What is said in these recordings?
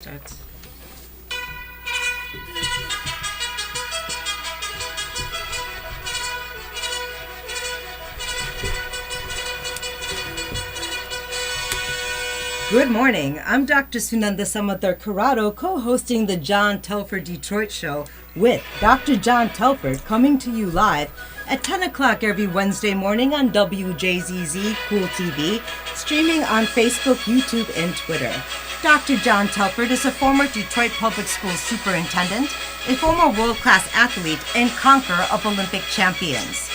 Starts. Good morning. I'm Dr. Sunanda Samadar Corrado, co-hosting the John Telford Detroit Show with Dr. John Telford, coming to you live at 10 o'clock every Wednesday morning on WJZZ Cool TV, streaming on Facebook, YouTube, and Twitter. Dr. John Telford is a former Detroit Public Schools superintendent, a former world-class athlete, and conqueror of Olympic champions.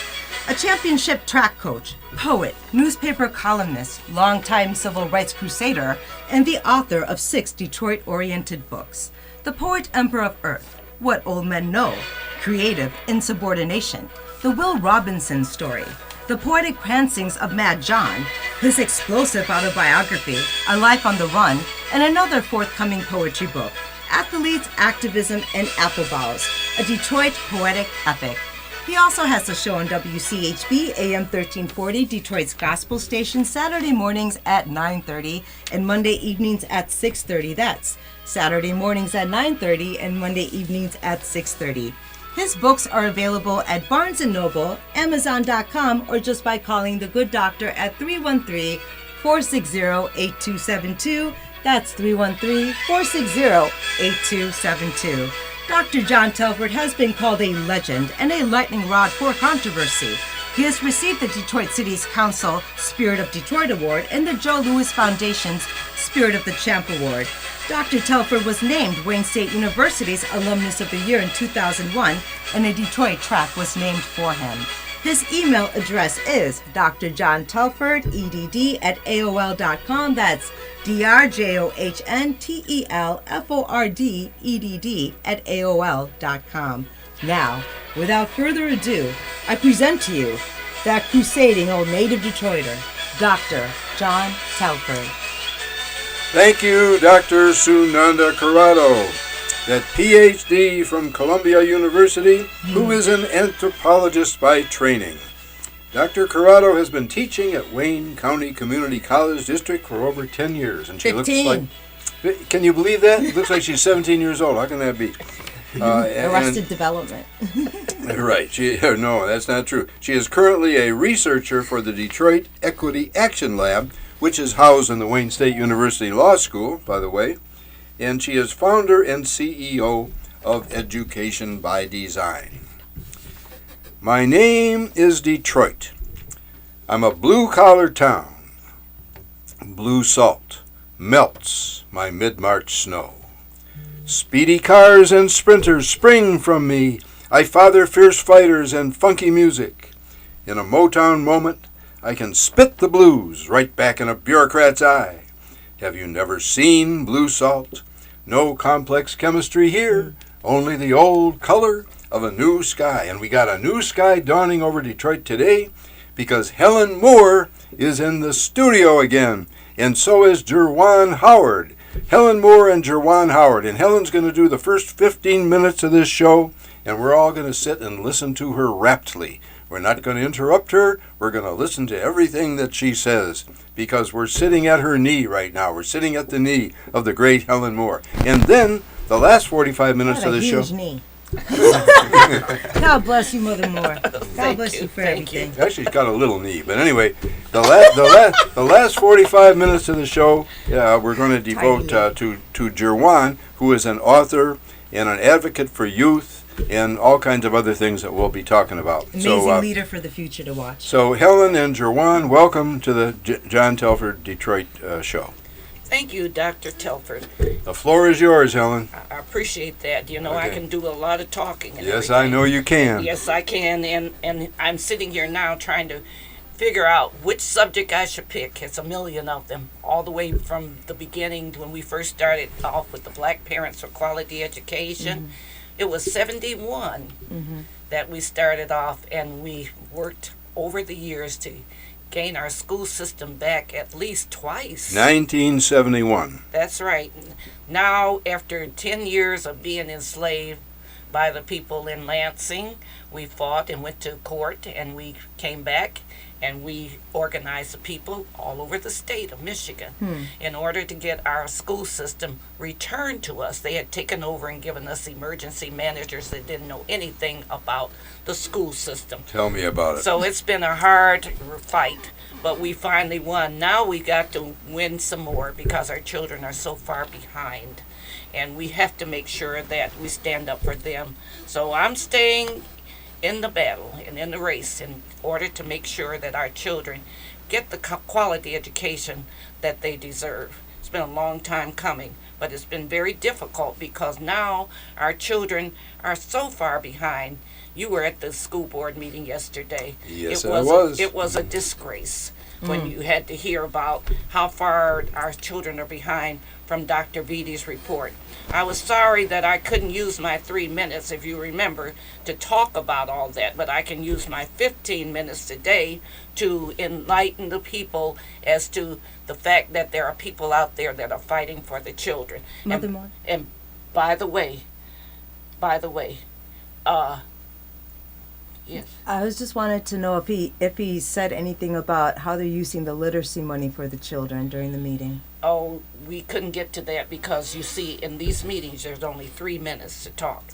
A championship track coach, poet, newspaper columnist, longtime civil rights crusader, and the author of 6 Detroit-oriented books. The Poet Emperor of Earth, What Old Men Know, Creative Insubordination, The Will Robinson Story, The Poetic Prancings of Mad John, his explosive autobiography, A Life on the Run, and another forthcoming poetry book, Athletes, Activism, and Apple Boughs, a Detroit poetic epic. He also has a show on WCHB AM 1340, Detroit's gospel station, Saturday mornings at 9:30 and Monday evenings at 6:30. That's Saturday mornings at 9:30 and Monday evenings at 6:30. His books are available at Barnes & Noble, Amazon.com, or just by calling the Good Doctor at 313-460-8272. That's 313-460-8272. Dr. John Telford has been called a legend and a lightning rod for controversy. He has received the Detroit City's Council Spirit of Detroit Award and the Joe Louis Foundation's Spirit of the Champ Award. Dr. Telford was named Wayne State University's Alumnus of the Year in 2001, and a Detroit track was named for him. His email address is drjohntelford@aol.com. That's drjohntelford@aol.com. Now, without further ado, I present to you that crusading old native Detroiter, Dr. John Telford. Thank you, Dr. Sunanda Corrado, that PhD from Columbia University, who is an anthropologist by training. Dr. Corrado has been teaching at Wayne County Community College District for over 10 years. And she 15. looks like, can you believe that? It looks like she's 17 years old. How can that be? Arrested Development. Right. No, that's not true. She is currently a researcher for the Detroit Equity Action Lab, which is housed in the Wayne State University Law School, by the way. And she is founder and CEO of Education by Design. My name is Detroit. I'm a blue-collar town. Blue salt melts my mid-March snow. Speedy cars and sprinters spring from me. I father fierce fighters and funky music. In a Motown moment, I can spit the blues right back in a bureaucrat's eye. Have you never seen blue salt? No complex chemistry here, only the old color of a new sky. And we got a new sky dawning over Detroit today because Helen Moore is in the studio again, and so is Jerwan Howard. Helen Moore and Jerwan Howard. And Helen's going to do the first 15 minutes of this show, and we're all going to sit and listen to her raptly. We're not going to interrupt her. We're going to listen to everything that she says because we're sitting at her knee right now. We're sitting at the knee of the great Helen Moore. And then the last 45 minutes of the show. Knee. God bless you, Mother Moore. God bless you for everything. Actually, she's got a little knee. But anyway, the last 45 minutes of the show, we're going to devote to Jerwan, who is an author and an advocate for youth and all kinds of other things that we'll be talking about. Amazing leader for the future to watch. So Helen and Jerwan, welcome to the John Telford Detroit show. Thank you, Dr. Telford. The floor is yours, Helen. I appreciate that. You know, okay. I can do a lot of talking. And yes, everything. I know you can. Yes, I can. And I'm sitting here now trying to figure out which subject I should pick. It's a million of them, all the way from the beginning when we first started off with the Black Parents for Quality Education. Mm-hmm. It was 71 that we started off, and we worked over the years to gain our school system back at least twice. 1971. That's right. Now, after 10 years of being enslaved by the people in Lansing, we fought and went to court, and we came back, and we organized the people all over the state of Michigan in order to get our school system returned to us. They had taken over and given us emergency managers that didn't know anything about the school system. Tell me about it. So it's been a hard fight, but we finally won. Now we got to win some more because our children are so far behind, and we have to make sure that we stand up for them. So I'm staying in the battle and in the race in order to make sure that our children get the quality education that they deserve. It's been a long time coming, but it's been very difficult because now our children are so far behind. You were at the school board meeting yesterday. Yes, I was. It was a disgrace when you had to hear about how far our children are behind from Dr. Vidi's report. I was sorry that I couldn't use my 3 minutes, if you remember, to talk about all that, but I can use my 15 minutes today to enlighten the people as to the fact that there are people out there that are fighting for the children. Mother Moore. And by the way, yes. I was just wanted to know if he said anything about how they're using the literacy money for the children during the meeting. Oh, we couldn't get to that because you see, in these meetings, there's only 3 minutes to talk.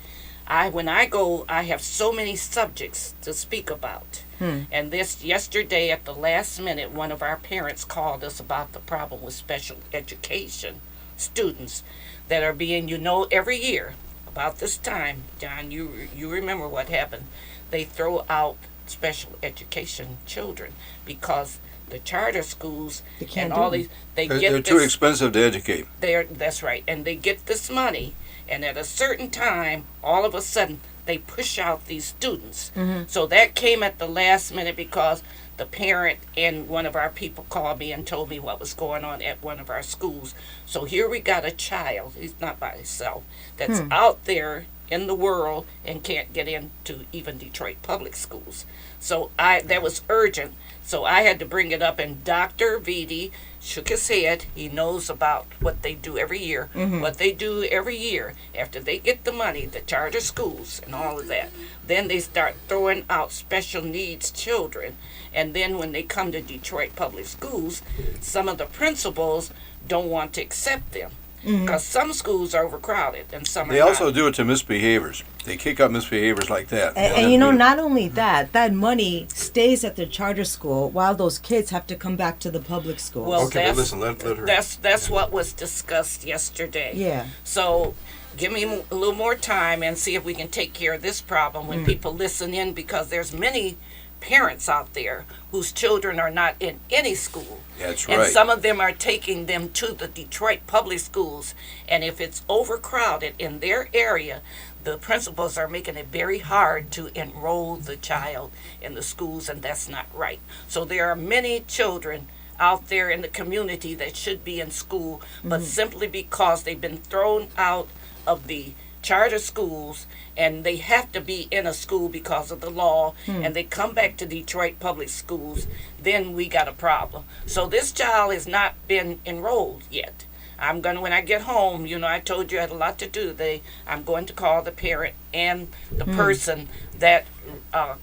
When I go, I have so many subjects to speak about. And yesterday at the last minute, one of our parents called us about the problem with special education students that are being, every year about this time, John, you remember what happened. They throw out special education children because the charter schools and all these, they're too expensive to educate. That's right, and they get this money, and at a certain time, all of a sudden, they push out these students. So that came at the last minute because the parent and one of our people called me and told me what was going on at one of our schools. So here we got a child, he's not by himself, that's out there in the world and can't get into even Detroit public schools. So that was urgent. So I had to bring it up, and Dr. Vidi shook his head. He knows about what they do every year. What they do every year, after they get the money, the charter schools and all of that, then they start throwing out special needs children. And then when they come to Detroit public schools, some of the principals don't want to accept them. Because some schools are overcrowded and some are They not. also do it to misbehaviors. They kick up misbehaviors like that. And not only that, that money stays at the charter school while those kids have to come back to the public schools. Well, Okay, but listen, let her. That's what was discussed yesterday. Yeah. So give me a little more time and see if we can take care of this problem when people listen in, because there's many parents out there whose children are not in any school. That's And right. some of them are taking them to the Detroit public schools. And if it's overcrowded in their area, the principals are making it very hard to enroll the child in the schools, and that's not right. So there are many children out there in the community that should be in school, but simply because they've been thrown out of the charter schools and they have to be in a school because of the law, and they come back to Detroit public schools, then we got a problem. So this child has not been enrolled yet. When I get home, I told you I had a lot to do today. I'm going to call the parent and the person that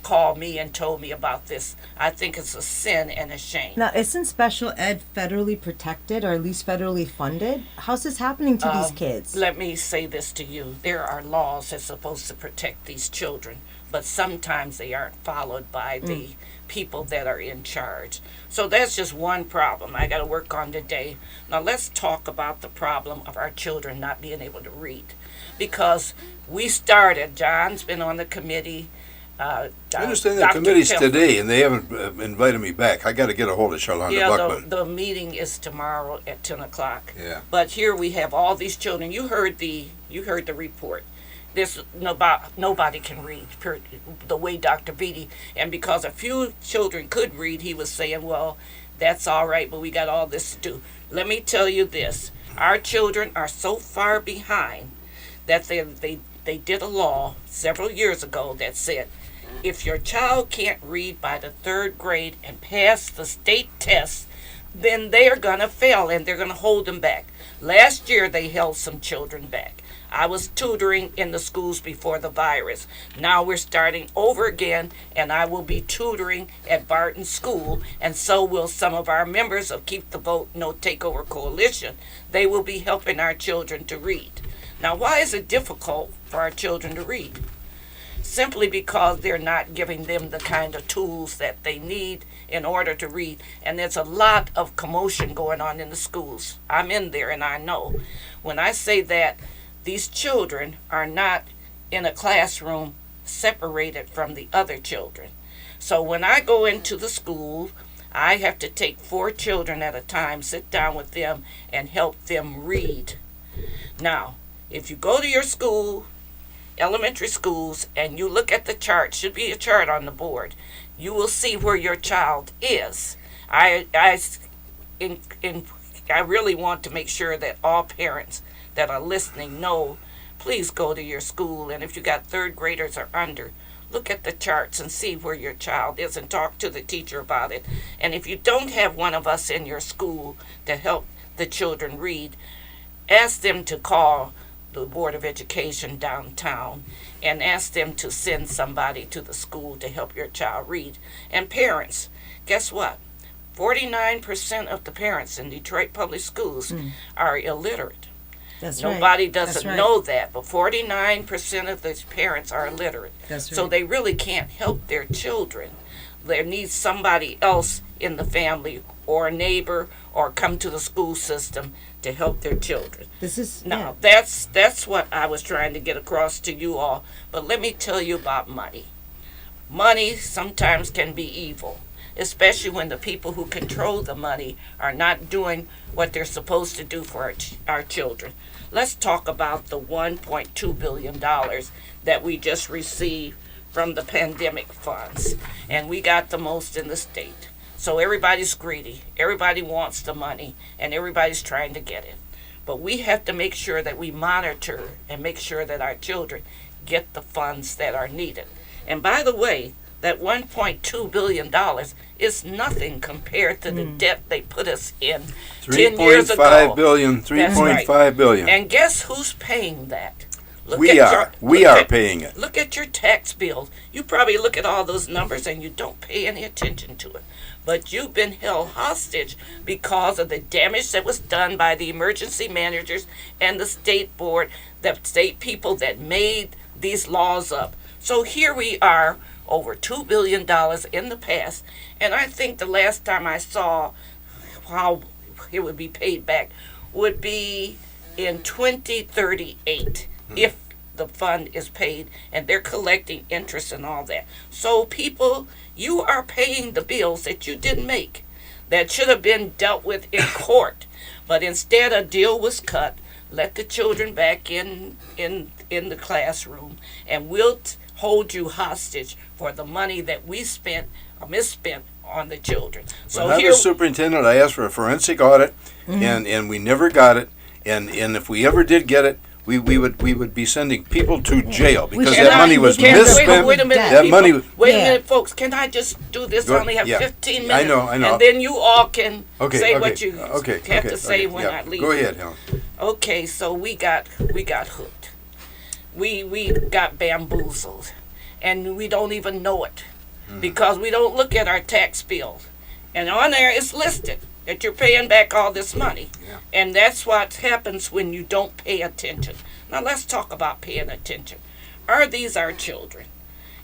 called me and told me about this. I think it's a sin and a shame. Now, isn't special ed federally protected, or at least federally funded? How's this happening to these kids? Let me say this to you. There are laws that's supposed to protect these children, but sometimes they aren't followed by the people that are in charge. So that's just one problem I got to work on today. Now let's talk about the problem of our children not being able to read. Because we started, John's been on the committee. I understand the committee's Telford. today, and they haven't invited me back. I got to get a hold of Charlotte Buckman. The meeting is tomorrow at 10 o'clock. Yeah. But here we have all these children. You heard the report. There's nobody can read, the way Dr. Vidi, and because a few children could read, he was saying, well, that's all right, but we got all this to do. Let me tell you this. Our children are so far behind that they did a law several years ago that said, if your child can't read by the 3rd grade and pass the state test, then they are going to fail and they're going to hold them back. Last year, they held some children back. I was tutoring in the schools before the virus. Now we're starting over again, and I will be tutoring at Barton School, and so will some of our members of Keep the Vote No Takeover Coalition. They will be helping our children to read. Now, why is it difficult for our children to read? Simply because they're not giving them the kind of tools that they need in order to read. And there's a lot of commotion going on in the schools. I'm in there and I know. When I say that, these children are not in a classroom separated from the other children. So when I go into the school, I have to take 4 children at a time, sit down with them, and help them read. Now, if you go to your school, elementary schools, and you look at the chart, should be a chart on the board, you will see where your child is. I really want to make sure that all parents that are listening know, please go to your school, and if you got 3rd graders or under, look at the charts and see where your child is and talk to the teacher about it. And if you don't have one of us in your school to help the children read, ask them to call the Board of Education downtown and ask them to send somebody to the school to help your child read. And parents, guess what? 49% of the parents in Detroit Public Schools are illiterate. That's Nobody right. doesn't That's right. know that, but 49% of the parents are illiterate. That's So right. they really can't help their children. There needs somebody else in the family or a neighbor or come to the school system to help their children. This is Now, that's what I was trying to get across to you all. But let me tell you about money. Money sometimes can be evil, especially when the people who control the money are not doing what they're supposed to do for our children. Let's talk about the $1.2 billion that we just received from the pandemic funds. And we got the most in the state. So everybody's greedy. Everybody wants the money, and everybody's trying to get it. But we have to make sure that we monitor and make sure that our children get the funds that are needed. And by the way, that $1.2 billion is nothing compared to the debt they put us in 10 years ago. $3.5 billion. $3.5 billion. And guess who's paying that? We are paying it. Look at your tax bills. You probably look at all those numbers and you don't pay any attention to it. But you've been held hostage because of the damage that was done by the emergency managers and the state board, the state people that made these laws up. So here we are, over $2 billion in the past. And I think the last time I saw how it would be paid back would be in 2038 if the fund is paid and they're collecting interest and all that. So people, you are paying the bills that you didn't make that should have been dealt with in court. But instead a deal was cut. Let the children back in the classroom, and we'll hold you hostage for the money that we spent or misspent on the children. So when I was superintendent, I asked for a forensic audit, and we never got it. And if we ever did get it, we would be sending people to jail because that money was misspent. Wait a minute, that people. money. Wait a minute, folks. Can I just do this? I only have 15 minutes. I know. And then you all can say what you have to say when I leave. Go ahead, Helen. Okay, so we got hooked. We got bamboozled, and we don't even know it because we don't look at our tax bills, and on there it's listed that you're paying back all this money. Yeah. And that's what happens when you don't pay attention. Now let's talk about paying attention. Are these our children?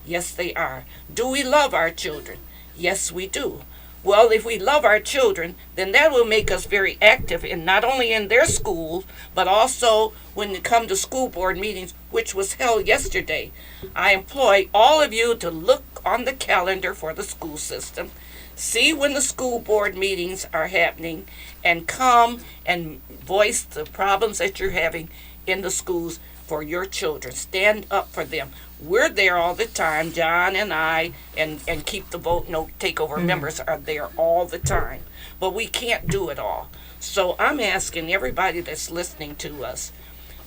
Yes, they are. Do we love our children? Yes, we do. Well, if we love our children, then that will make us very active in not only in their schools, but also when you come to school board meetings, which was held yesterday. I employ all of you to look on the calendar for the school system, see when the school board meetings are happening, and come and voice the problems that you're having in the schools for your children. Stand up for them. We're there all the time. John and I and Keep the Vote No Takeover members are there all the time. But we can't do it all. So I'm asking everybody that's listening to us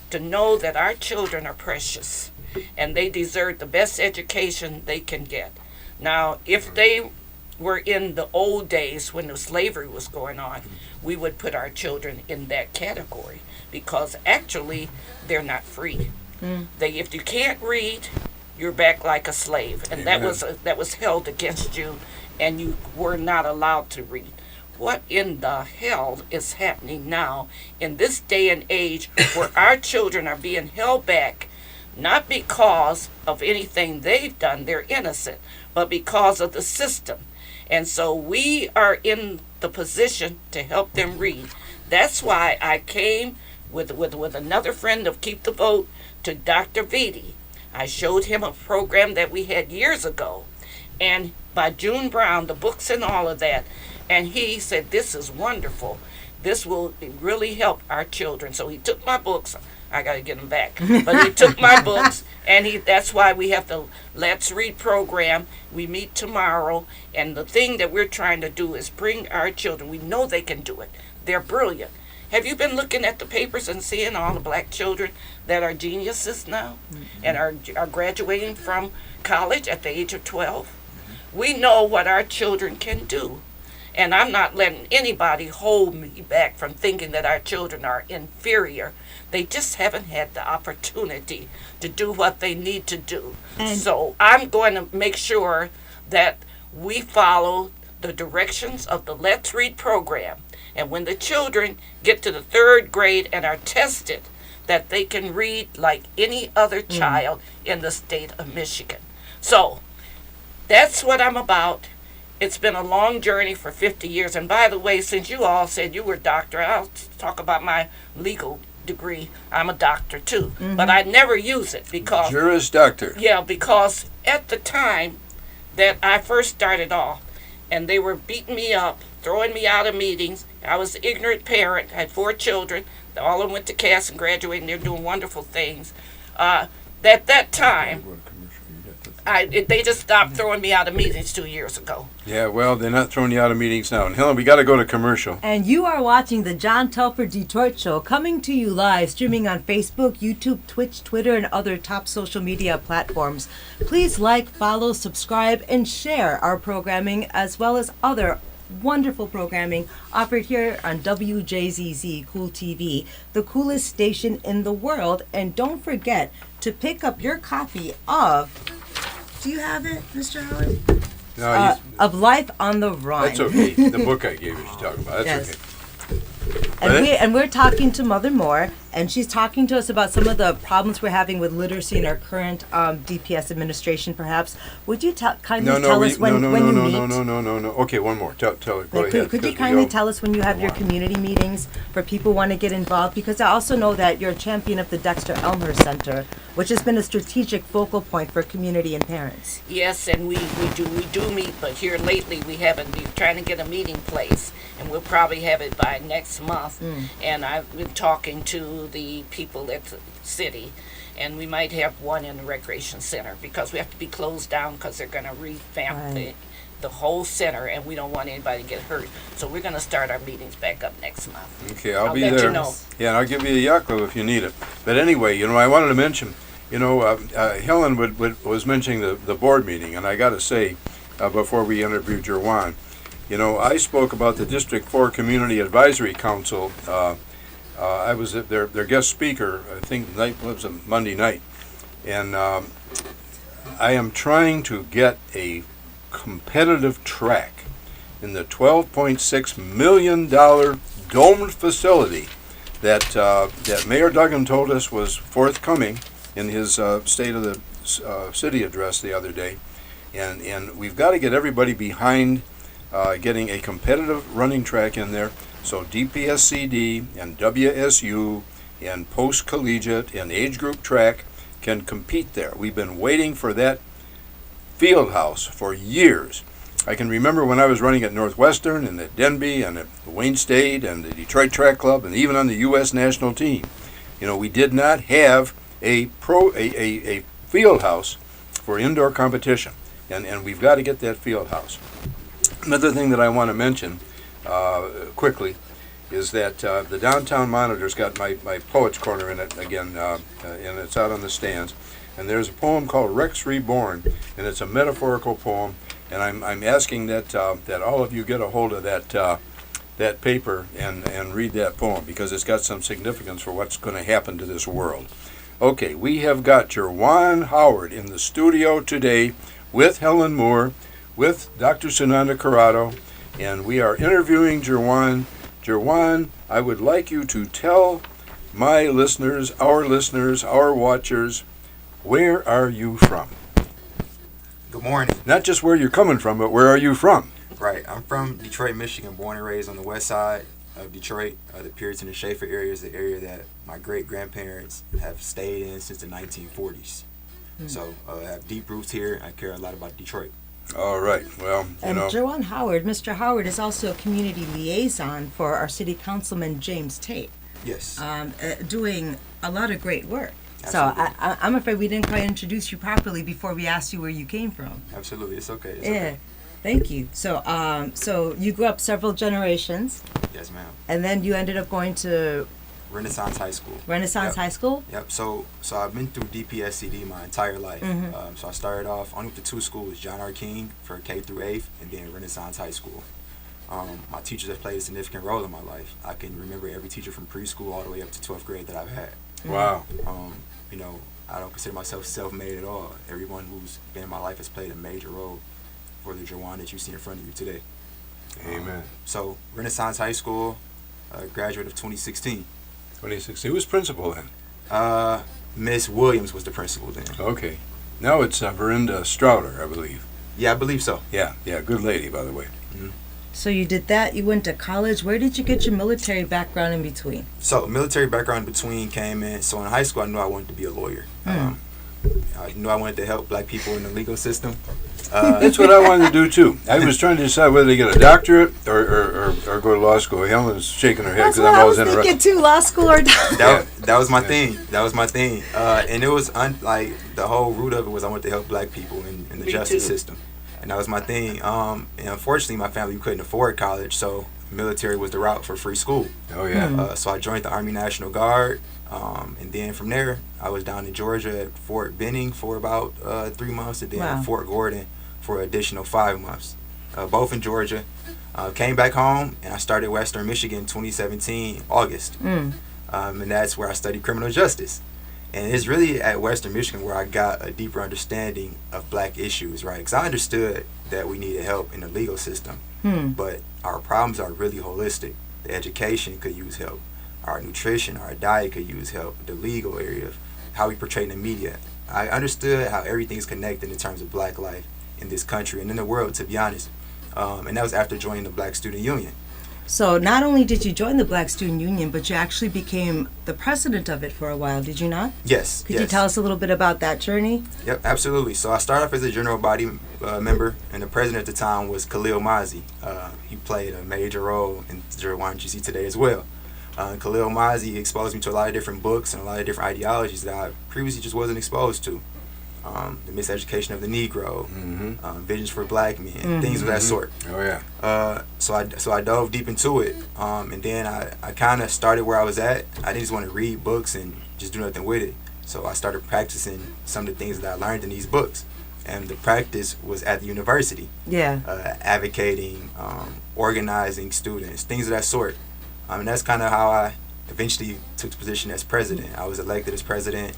to know that our children are precious and they deserve the best education they can get. Now, if they were in the old days when the slavery was going on, we would put our children in that category because actually they're not free. If you can't read, you're back like a slave, and that was held against you, and you were not allowed to read. What in the hell is happening now in this day and age where our children are being held back, not because of anything they've done, they're innocent, but because of the system. And so we are in the position to help them read. That's why I came with another friend of Keep the Vote to Dr. Vitti. I showed him a program that we had years ago, and by June Brown, the books and all of that, and he said, this is wonderful. This will really help our children. So he took my books. I got to get them back. But he took my books, and that's why we have the Let's Read program. We meet tomorrow, and the thing that we're trying to do is bring our children. We know they can do it. They're brilliant. Have you been looking at the papers and seeing all the black children that are geniuses now and are graduating from college at the age of 12? We know what our children can do. And I'm not letting anybody hold me back from thinking that our children are inferior. They just haven't had the opportunity to do what they need to do. And so I'm going to make sure that we follow the directions of the Let's Read program. And when the children get to the 3rd grade and are tested, that they can read like any other child in the state of Michigan. So that's what I'm about. It's been a long journey for 50 years. And by the way, since you all said you were a doctor, I'll talk about my legal degree. I'm a doctor too. But I never use it because... Juris Doctor. Yeah, because at the time that I first started off, and they were beating me up, throwing me out of meetings. I was an ignorant parent. I had 4 children. All of them went to Cass and graduated, and they're doing wonderful things. At that time... they just stopped throwing me out of meetings 2 years ago. Yeah, well, they're not throwing you out of meetings now. And Helen, we got to go to commercial. And you are watching the John Telford Detroit Show, coming to you live, streaming on Facebook, YouTube, Twitch, Twitter, and other top social media platforms. Please like, follow, subscribe, and share our programming, as well as other wonderful programming offered here on WJZZ Cool TV, the coolest station in the world. And don't forget to pick up your copy of... Do you have it, Mr. Howard? No, of Life on the Run. that's okay. The book I gave you, she's talking about. That's okay. And we're talking to Mother Moore, and she's talking to us about some of the problems we're having with literacy in our current DPS administration. Perhaps would you kindly tell us when you meet? No. Okay, one more. Tell it. Go ahead. Could you kindly tell us when you have your community meetings for people who want to get involved? Because I also know that you're a champion of the Dexter Elmhurst Center, which has been a strategic focal point for community and parents. Yes, and we do meet, but here lately we haven't. We're trying to get a meeting place, and we'll probably have it by next month. And I've been talking to the people at the city, and we might have one in the recreation center because we have to be closed down because they're going to revamp the whole center, and we don't want anybody to get hurt. So we're going to start our meetings back up next month. Okay, I'll be let there. You know. Yeah, and I'll give you the yacht club if you need it. But anyway, I wanted to mention, Helen was mentioning the board meeting, and I got to say, before we interviewed Jerwan, I spoke about the District 4 Community Advisory Council. I was their guest speaker, I think it was a Monday night. And I am trying to get a competitive track in the $12.6 million domed facility that Mayor Duggan told us was forthcoming in his State of the City address the other day. And we've got to get everybody behind getting a competitive running track in there, so DPSCD and WSU and post-collegiate and age group track can compete there. We've been waiting for that field house for years. I can remember when I was running at Northwestern and at Denby and at Wayne State and the Detroit Track Club and even on the U.S. national team. We did not have a field house for indoor competition, and we've got to get that field house. Another thing that I want to mention quickly is that the Downtown Monitor's got my Poets Corner in it again, and it's out on the stands. And there's a poem called Rex Reborn, and it's a metaphorical poem. And I'm asking that all of you get a hold of that paper and read that poem, because it's got some significance for what's going to happen to this world. Okay, we have got Jerwan Howard in the studio today with Helen Moore, with Dr. Sunanda Corrado, and we are interviewing Jerwan. Jerwan, I would like you to tell my listeners, our watchers, where are you from? Good morning. Not just where you're coming from, but where are you from? Right. I'm from Detroit, Michigan, born and raised on the west side of Detroit. The Puritan and Schaefer area is the area that my great-grandparents have stayed in since the 1940s. So I have deep roots here. I care a lot about Detroit. All right. Well, And Jerwan Howard, Mr. Howard, is also a community liaison for our city councilman, James Tate, Yes. doing a lot of great work. Absolutely. So I'm afraid we didn't quite introduce you properly before we asked you where you came from. Absolutely. It's okay. It's Yeah, okay. thank you. So you grew up several generations, Yes, ma'am. and then you ended up going to Renaissance High School. Renaissance Yep. High School. Yep. So I've been through DPSCD my entire life. So I started off only with the two schools, John R. King for K through 8th, and then Renaissance High School. My teachers have played a significant role in my life. I can remember every teacher from preschool all the way up to 12th grade that I've had. wow. You know, I don't consider myself self-made at all. Everyone who's been in my life has played a major role for the Jerwan that you see in front of you today. Amen. So Renaissance High School, graduate of 2016. 2016. Who was principal then? Miss Williams was the principal then. Okay. Now it's Verinda Strouder, I believe. Yeah, I believe so. Yeah, good lady, by the way. So you did that. You went to college. Where did you get your military background in between? So military background in between came in. So in high school, I knew I wanted to be a lawyer. I knew I wanted to help black people in the legal system. That's what I wanted to do too. I was trying to decide whether to get a doctorate or go to law school. Helen's shaking her head That's because what I'm I always was thinking interrupted. too. Law school or That was my thing. That was my thing. And it was like the whole root of it was I wanted to help black people in the Me justice too. system, and that was my thing. And unfortunately, my family couldn't afford college, so military was the route for free school. Oh yeah. So I joined the Army National Guard, and then from there I was down in Georgia at Fort Benning for about 3 months, and then Wow. Fort Gordon for an additional 5 months, both in Georgia. Came back home and I started Western Michigan 2017 August, and that's where I studied criminal justice. And it's really at Western Michigan where I got a deeper understanding of black issues, right? Because I understood that we needed help in the legal system, but our problems are really holistic. The education could use help. Our nutrition, our diet could use help. The legal area, how we portray in the media. I understood how everything's connected in terms of black life in this country and in the world, to be honest. And that was after joining the Black Student Union. So not only did you join the Black Student Union, but you actually became the president of it for a while, did you not? Yes. Could you tell us a little bit about that journey? Yep, absolutely. So I started off as a general body member, and the president at the time was Khalil Mazi. He played a major role in Jerwan that you see today as well. Khalil Mazi exposed me to a lot of different books and a lot of different ideologies that I previously just wasn't exposed to. The miseducation of the Negro, visions for black men, things of that sort. Oh yeah. So I dove deep into it, and then I kind of started where I was at. I didn't just want to read books and just do nothing with it. So I started practicing some of the things that I learned in these books, and the practice was at the university. Yeah. Advocating, organizing students, things of that sort. And that's kind of how I eventually took the position as president. I was elected as president.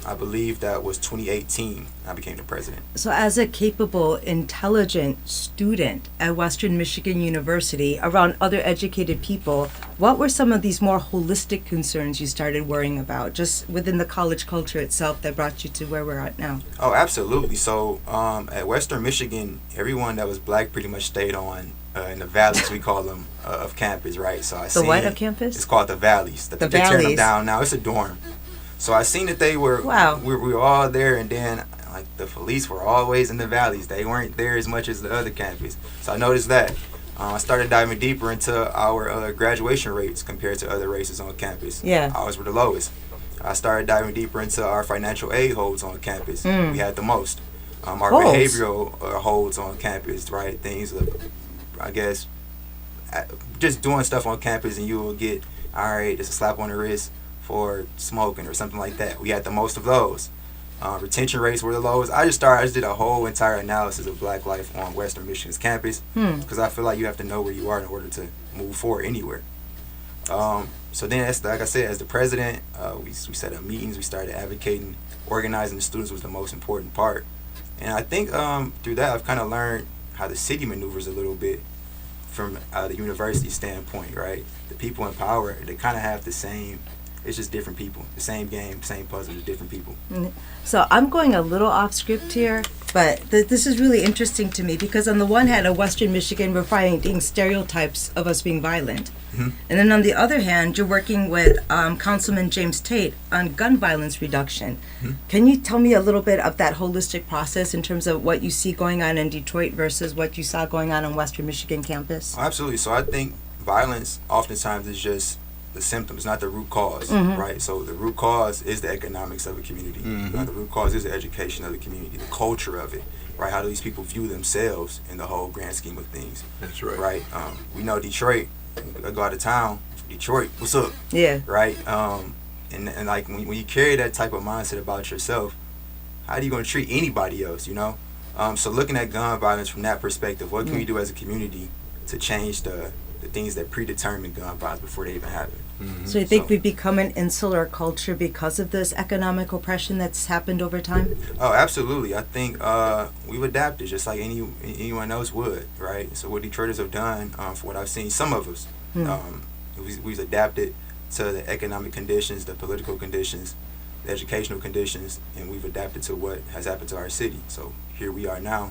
I believe that was 2018. I became the president. So as a capable, intelligent student at Western Michigan University around other educated people, what were some of these more holistic concerns you started worrying about just within the college culture itself that brought you to where we're at now? Oh, absolutely. So at Western Michigan, everyone that was black pretty much stayed on in the valleys, we call them, of campus, right? So I The what seen- of campus? It's called the valleys. The They're tearing them valleys. down now. It's a dorm. So I seen that they were, Wow. we were all there, and then like the police were always in the valleys. They weren't there as much as the other campus. So I noticed that. I started diving deeper into our graduation rates compared to other races on campus. Yeah. Ours were the lowest. I started diving deeper into our financial aid holds on campus. We had the most. Our Holds? behavioral holds on campus, right? Things of, I guess, just doing stuff on campus, and you will get, all right, it's a slap on the wrist for smoking or something like that. We had the most of those. Retention rates were the lowest. I just did a whole entire analysis of Black life on Western Michigan's campus because I feel like you have to know where you are in order to move forward anywhere. So then, like I said, as the president, we set up meetings. We started advocating. Organizing the students was the most important part. And I think through that, I've kind of learned how the city maneuvers a little bit from the university standpoint, right? The people in power, they kind of have the same, it's just different people. The same game, same puzzle, just different people. So I'm going a little off script here, but this is really interesting to me because on the one hand, in Western Michigan, we're finding stereotypes of us being violent. And then on the other hand, you're working with Councilman James Tate on gun violence reduction. Can you tell me a little bit of that holistic process in terms of what you see going on in Detroit versus what you saw going on Western Michigan campus? Oh, absolutely. So I think violence oftentimes is just the symptoms, not the root cause, right? So the root cause is the economics of a community. The root cause is the education of the community, the culture of it, right? How do these people view themselves in the whole grand scheme of things? That's right. Right? We know Detroit. I go out of town, Detroit, what's up? Yeah. Right? And like when you carry that type of mindset about yourself, how are you going to treat anybody else, you know? So looking at gun violence from that perspective, what can we do as a community to change the things that predetermine gun violence before they even happen? So you think we become an insular culture because of this economic oppression that's happened over time? Oh, absolutely. I think we've adapted just like anyone else would, right? So what Detroiters have done, for what I've seen, some of us, we've adapted to the economic conditions, the political conditions, the educational conditions, and we've adapted to what has happened to our city. So here we are now.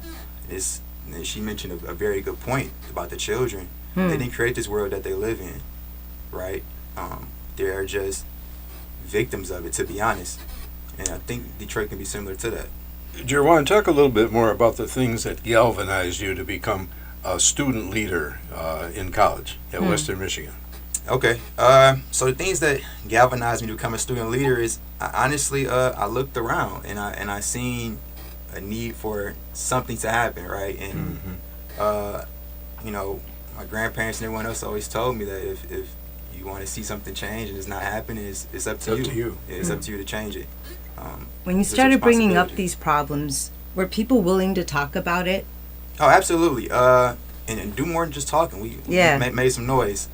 And she mentioned a very good point about the children. They didn't create this world that they live in, right? They're just victims of it, to be honest. And I think Detroit can be similar to that. Jerwan, talk a little bit more about the things that galvanized you to become a student leader in college at Western Michigan. Okay. So the things that galvanized me to become a student leader is, honestly, I looked around and I seen a need for something to happen, right? And you know, my grandparents and everyone else always told me that if you want to see something change and it's not happening, it's up to you. Yeah, it's up to you to change it. When you started bringing up these problems, were people willing to talk about it? Oh, absolutely. And do more than just talking. We made some noise.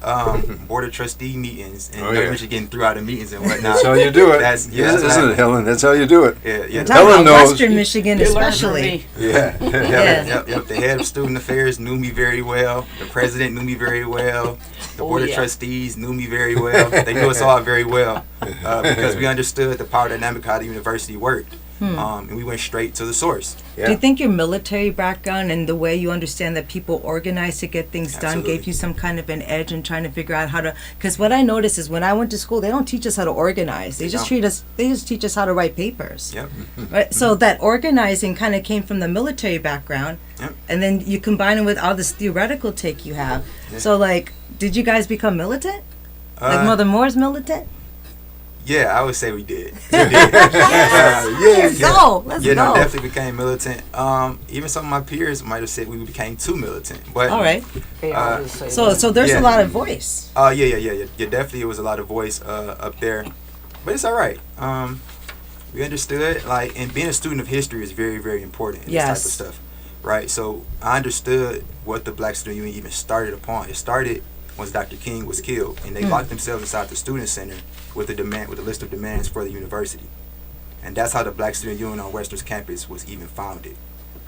Board of trustee meetings and Michigan threw out the meetings and whatnot. That's how you do it. Isn't it, Helen? That's how you do it. Yeah. Helen knows. Western Michigan, especially. Yep. The head of student affairs knew me very well. The president knew me very well. The board of trustees knew me very well. They knew us all very well because we understood the power dynamic, how the university worked. And we went straight to the source. Do you think your military background and the way you understand that people organize to get things done gave you some kind of an edge in trying to figure out how to? Because what I noticed is when I went to school, they don't teach us how to organize. They just teach us how to write papers. Yep. Right. So that organizing kind of came from the military background, and then you combine it with all this theoretical take you have. So like, did you guys become militant? Like Mother Moore's militant? Yeah, I would say we did. Let's go. No, definitely became militant. Even some of my peers might have said we became too militant. But all right. So there's a lot of voice. Yeah. Definitely, it was a lot of voice up there, but it's all right. We understood, like, and being a student of history is very, very important in this type of stuff, right? So I understood what the Black Student Union even started upon. It started once Dr. King was killed, and they locked themselves inside the student center with a list of demands for the university. And that's how the Black Student Union on Western's campus was even founded,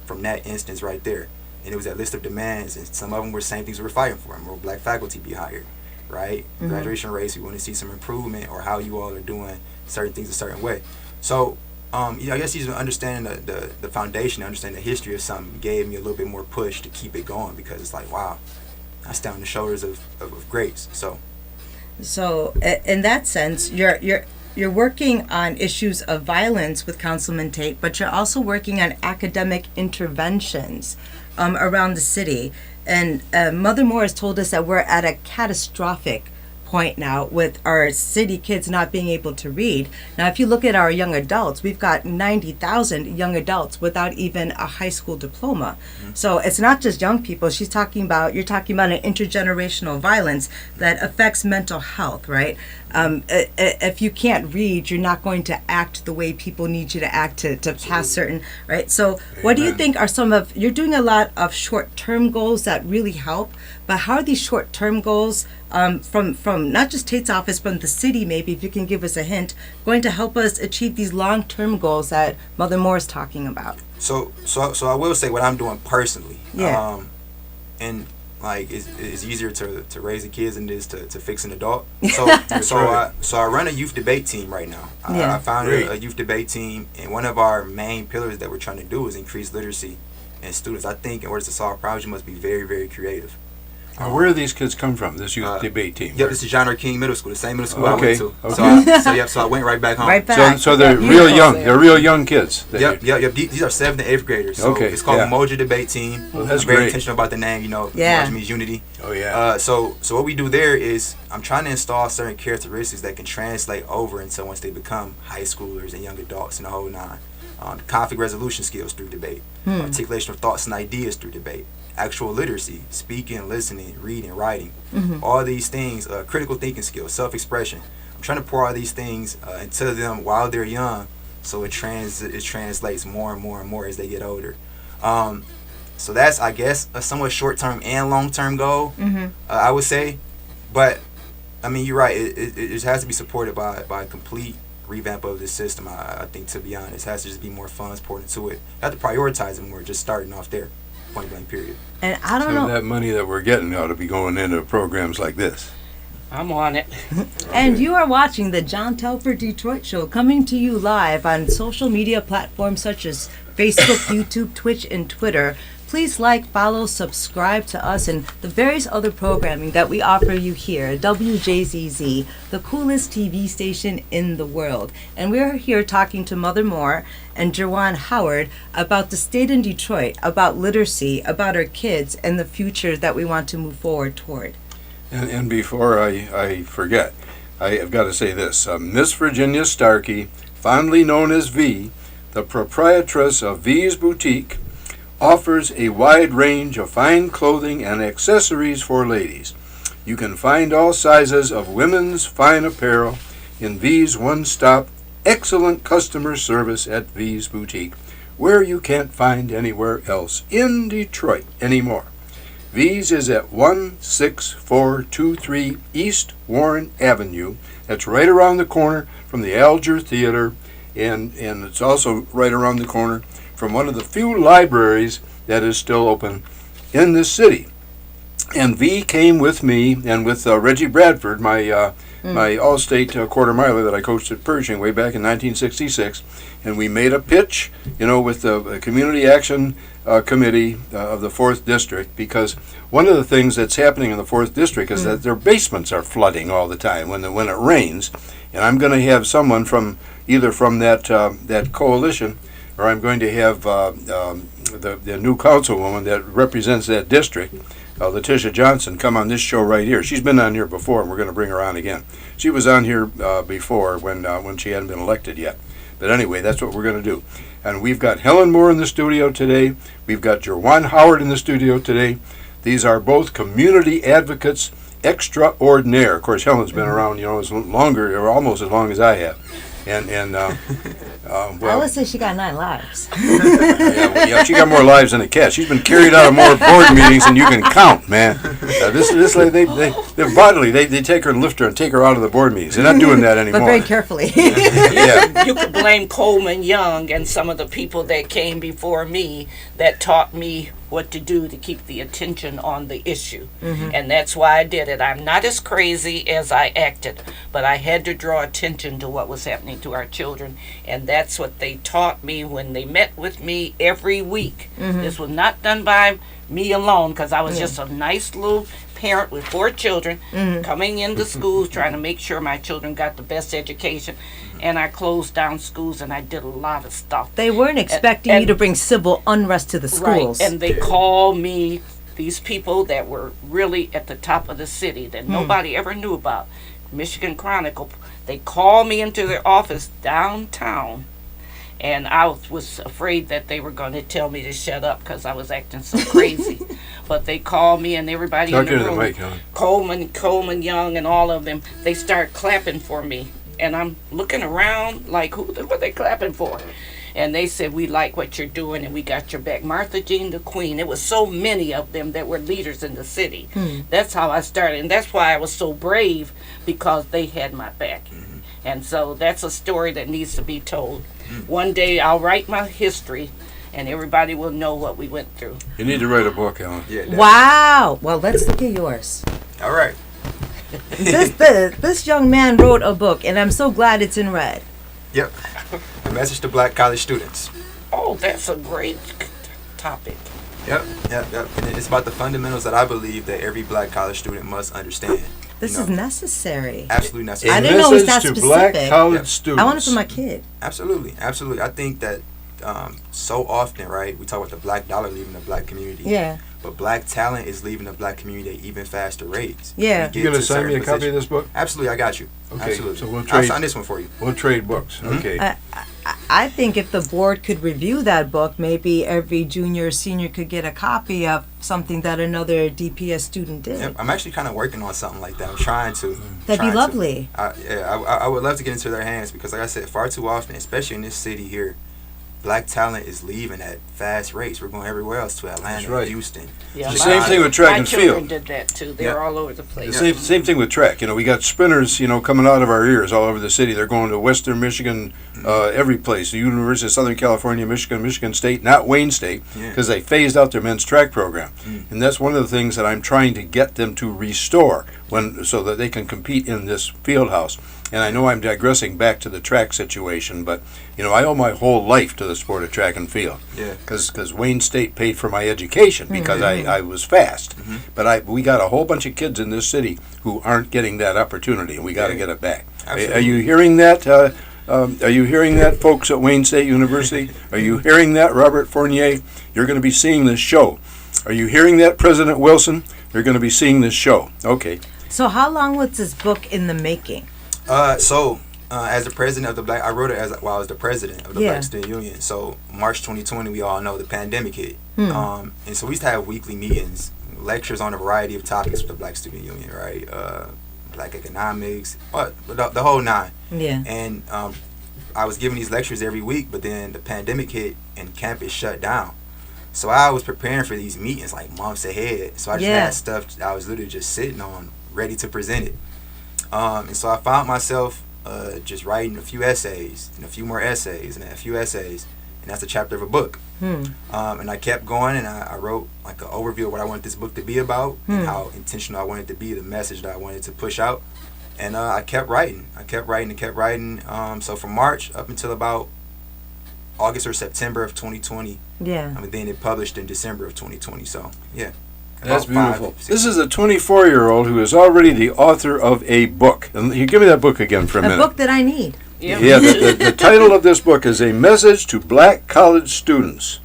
from that instance right there. And it was that list of demands, and some of them were the same things we were fighting for. More Black faculty be hired, right? Graduation rates, we want to see some improvement, or how you all are doing certain things a certain way. So, I guess just understanding the foundation, understanding the history of something gave me a little bit more push to keep it going, because it's like, wow, I stand on the shoulders of greats. So in that sense, you're working on issues of violence with Councilman Tate, but you're also working on academic interventions around the city. And Mother Moore has told us that we're at a catastrophic point now with our city kids not being able to read. Now, if you look at our young adults, we've got 90,000 young adults without even a high school diploma. So it's not just young people. You're talking about an intergenerational violence that affects mental health, right? If you can't read, you're not going to act the way people need you to act to pass certain, right? So what do you think are some of, you're doing a lot of short-term goals that really help, but how are these short-term goals from not just Tate's office, but the city, maybe, if you can give us a hint, going to help us achieve these long-term goals that Mother Moore is talking about? So I will say what I'm doing personally. Yeah. And like it's easier to raise the kids than it is to fix an adult. So I run a youth debate team right now. Yeah. I founded a youth debate team, and one of our main pillars that we're trying to do is increase literacy in students. I think in order to solve problems, you must be very, very creative. Now, where do these kids come from, this youth debate team? Yep, this is John R. King Middle School, the same middle school I Okay, went to. okay. So I went right back home. Right back. So they're real young. They're real young kids. Yep. These are 7th and 8th graders. So Okay, it's called yeah. Moja Debate Team. Well, that's I'm very great. intentional about the name. Yeah. Moja means unity. Oh, yeah. So what we do there is I'm trying to install certain characteristics that can translate over until once they become high schoolers and young adults and the whole nine. Conflict resolution skills through debate, articulation of thoughts and ideas through debate, actual literacy, speaking, listening, reading, writing, all these things, critical thinking skills, self-expression. I'm trying to pour all these things into them while they're young, so it translates more and more and more as they get older. So that's, I guess, a somewhat short-term and long-term goal, I would say. But I mean, you're right. It has to be supported by a complete revamp of this system. I think, to be honest, it has to just be more funds poured into it. You have to prioritize it more. Just starting off there, point blank, period. And I don't So know. that money that we're getting ought to be going into programs like this. I'm on it. And you are watching the John Telford Detroit Show, coming to you live on social media platforms such as Facebook, YouTube, Twitch, and Twitter. Please like, follow, subscribe to us and the various other programming that we offer you here at WJZZ, the coolest TV station in the world. And we're here talking to Mother Moore and Jerwan Howard about the state in Detroit, about literacy, about our kids, and the future that we want to move forward toward. And before I forget, I have got to say this. Miss Virginia Starkey, fondly known as V, the proprietress of V's Boutique, offers a wide range of fine clothing and accessories for ladies. You can find all sizes of women's fine apparel in V's one-stop, excellent customer service at V's Boutique, where you can't find anywhere else in Detroit anymore. V's is at 16423 East Warren Avenue. That's right around the corner from the Alger Theater, and it's also right around the corner from one of the few libraries that is still open in this city. And V came with me and with Reggie Bradford, my all-state quarter miler that I coached at Pershing way back in 1966, and we made a pitch, with the Community Action Committee of the 4th District, because one of the things that's happening in the 4th District is that their basements are flooding all the time when it rains, and I'm going to have someone from either from that coalition, or I'm going to have the new councilwoman that represents that district, Letitia Johnson, come on this show right here. She's been on here before, and we're going to bring her on again. She was on here before when she hadn't been elected yet. But anyway, that's what we're going to do. And we've got Helen Moore in the studio today. We've got Jerwan Howard in the studio today. These are both community advocates extraordinaire. Of course, Helen's been around, as longer or almost as long as I have. And I would say she got 9 lives. yeah, she got more lives than a cat. She's been carried out of more board meetings than you can count, man. This lady, they're bodily. They take her and lift her and take her out of the board meetings. They're not doing that anymore. But very carefully. Yeah. You could blame Coleman Young and some of the people that came before me that taught me what to do to keep the attention on the issue. And that's why I did it. I'm not as crazy as I acted, but I had to draw attention to what was happening to our children, and that's what they taught me when they met with me every week. This was not done by me alone, because I was just a nice little parent with 4 children coming into schools trying to make sure my children got the best education, and I closed down schools and I did a lot of stuff. They weren't expecting you to bring civil unrest to the schools. Right, and they call me, these people that were really at the top of the city that nobody ever knew about, Michigan Chronicle, they call me into their office downtown And I was afraid that they were going to tell me to shut up because I was acting so crazy. But they called me, and everybody in the room, mic, huh? Coleman Young, and all of them, they start clapping for me. And I'm looking around like, what are they clapping for? And they said, we like what you're doing, and we got your back. Martha Jean the Queen. It was so many of them that were leaders in the city. That's how I started. And that's why I was so brave, because they had my back. And so that's a story that needs to be told. One day I'll write my history, and everybody will know what we went through. You need to write a book, Alan. Yeah. Wow. Well, let's look at yours. All right. This young man wrote a book, and I'm so glad it's in red. Yep. A message to black college students. Oh, that's a great topic. Yep. And it's about the fundamentals that I believe that every black college student must understand. This is necessary. Absolutely necessary. I didn't know it was that to specific. black college Yep. students. I want it for my kid. Absolutely. I think that so often, right, we talk about the black dollar leaving the black community. Yeah. But black talent is leaving the black community at even faster rates. Yeah. We You get gonna to sign me a certain copy of positions. this book? Absolutely, I got you. Okay, Absolutely. so we'll I'll trade- sign this one for you. We'll trade books. Okay. I think if the board could review that book, maybe every junior or senior could get a copy of something that another DPS student did. Yep, I'm actually kind of working on something like that. I'm trying to. That'd be lovely. I would love to get into their hands because, like I said, far too often, especially in this city here, black talent is leaving at fast rates. We're going everywhere else, to Atlanta, That's right. Houston. Yeah, The same thing with track my and children field. did that too. They were all over the place. Same thing with track. You know, we got sprinters, coming out of our ears all over the city. They're going to Western Michigan, every place. The University of Southern California, Michigan State, not Wayne State, because they phased out their men's track program. And that's one of the things that I'm trying to get them to restore so that they can compete in this field house. And I know I'm digressing back to the track situation, but I owe my whole life to the sport of track and field. Yeah. Because Wayne State paid for my education because I was fast. But we got a whole bunch of kids in this city who aren't getting that opportunity, and we got to get it back. Absolutely. Are you hearing that? Are you hearing that, folks at Wayne State University? Are you hearing that, Robert Fournier? You're going to be seeing this show. Are you hearing that, President Wilson? You're going to be seeing this show. Okay. So how long was this book in the making? As the president of the Black, I wrote it while I was the president of the Black Student Union. So March 2020, we all know the pandemic hit. And so we used to have weekly meetings, lectures on a variety of topics with the Black Student Union, right? Black economics, the whole nine. Yeah. And I was giving these lectures every week, but then the pandemic hit and campus shut down. So I was preparing for these meetings like months ahead. So I just had stuff I was literally just sitting on, ready to present it. And so I found myself just writing a few essays and a few more essays and a few essays, and that's a chapter of a book. And I kept going, and I wrote like an overview of what I wanted this book to be about, and how intentional I wanted it to be, the message that I wanted to push out. And I kept writing. So from March up until about August or September of 2020. Yeah. And then it published in December of 2020. So yeah. That's About beautiful. 5-6 This is a 24-year-old who is already the author of a book. And you give me that book again for a minute. A book that I need. Yeah, the title of this book is A Message to Black College Students.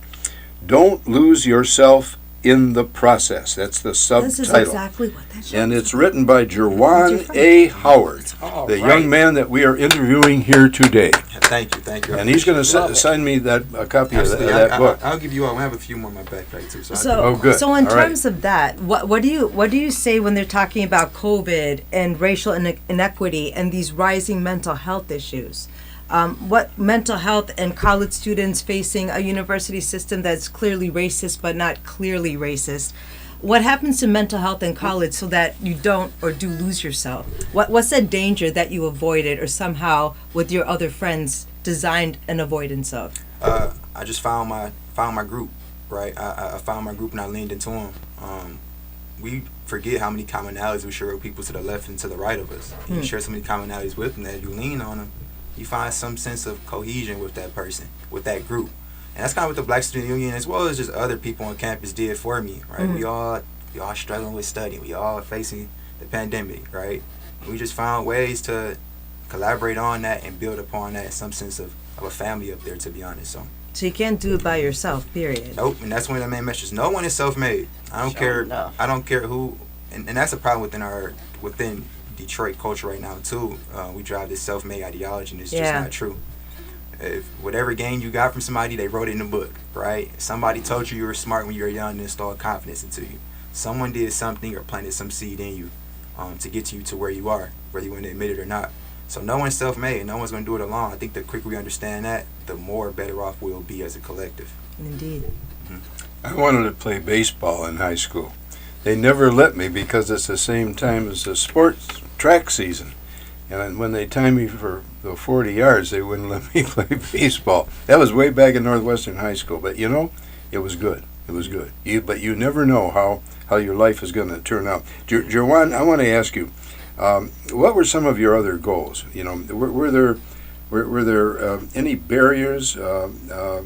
Don't lose yourself in the process. That's the subtitle. This is exactly what that shows. And it's written by Jerwan A. Howard, the young man that we are interviewing here today. Thank you. And he's going to sign me a copy of that book. I'll give you all. I have a few more in my backpack too. So in terms of that, what do you say when they're talking about COVID and racial inequity and these rising mental health issues? What mental health and college students facing a university system that's clearly racist but not clearly racist? What happens to mental health in college so that you don't or do lose yourself? What's that danger that you avoided or somehow with your other friends designed an avoidance of? I just found my group, right? I found my group and I leaned into them. We forget how many commonalities we share with people to the left and to the right of us. You share so many commonalities with them that you lean on them. You find some sense of cohesion with that person, with that group. And that's kind of what the Black Student Union, as well as just other people on campus, did for me, right? We all struggling with studying. We all facing the pandemic, right? We just found ways to collaborate on that and build upon that, some sense of a family up there, to be honest. So you can't do it by yourself, period. Nope, and that's one of the main messages. No one is self-made. I don't care. I don't care who, and that's a problem within Detroit culture right now too. We drive this self-made ideology, and it's just not true. If whatever gain you got from somebody, they wrote it in a book, right? Somebody told you were smart when you were young and installed confidence into you. Someone did something or planted some seed in you to get you to where you are, whether you want to admit it or not. So no one's self-made. No one's going to do it alone. I think the quicker we understand that, the more better off we'll be as a collective. Indeed. I wanted to play baseball in high school. They never let me because it's the same time as the sports track season. And when they timed me for the 40 yards, they wouldn't let me play baseball. That was way back in Northwestern High School. But, you know, it was good. It was good. But you never know how your life is going to turn out. Jerwan, I want to ask you, what were some of your other goals? You know, were there any barriers to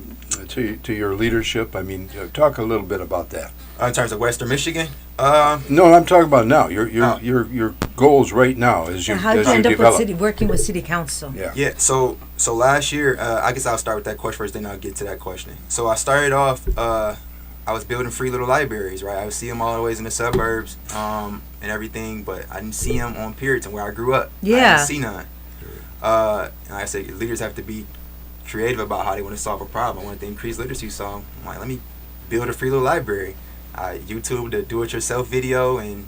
your leadership? I mean, talk a little bit about that. In terms of Western Michigan? No, I'm talking about now. Your goals right now as you How did you end up develop. working with city council? Yeah. So last year, I guess I'll start with that question first, then I'll get to that question. So I started off. I was building free little libraries, right? I would see them all the ways in the suburbs and everything, but I didn't see them on Puritan where I grew up. Yeah. I didn't see none. And like I said, leaders have to be creative about how they want to solve a problem. I wanted to increase literacy, so I'm like, let me build a free little library. I YouTubed the do-it-yourself video, and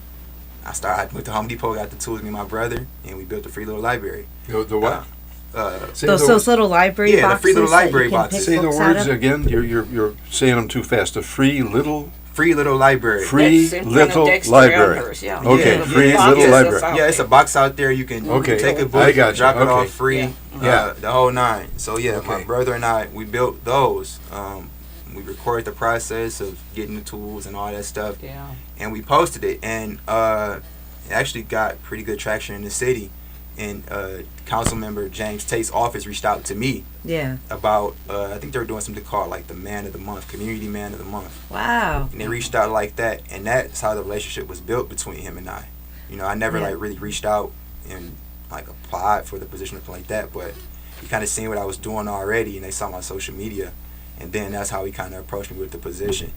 I went to Home Depot, got the tools, me and my brother, and we built a free little library. The what? Those little library boxes. Yeah, the free little library boxes. Say the words again. You're saying them too fast. A free little library. Free That's in front of little Dexter library. Elmhurst, yeah. Okay, Yeah. free Yeah. little Yeah. library. Yeah, it's a box out there. You can Okay. take a I book, got you. drop it Okay. off free. Yeah. The whole nine. So yeah, Okay. my brother and I, we built those. We recorded the process of getting the tools and all that stuff, Yeah. and we posted it, and it actually got pretty good traction in the city. And council member James Tate's office reached out to me Yeah. about I think they were doing something called like the Man of the Month, Community Man of the Month. Wow. And they reached out like that, and that's how the relationship was built between him and I. You know, I never Yeah. like really reached out and like applied for the position or something like that, but he kind of seen what I was doing already, and they saw my social media, and then that's how he kind of approached me with the position.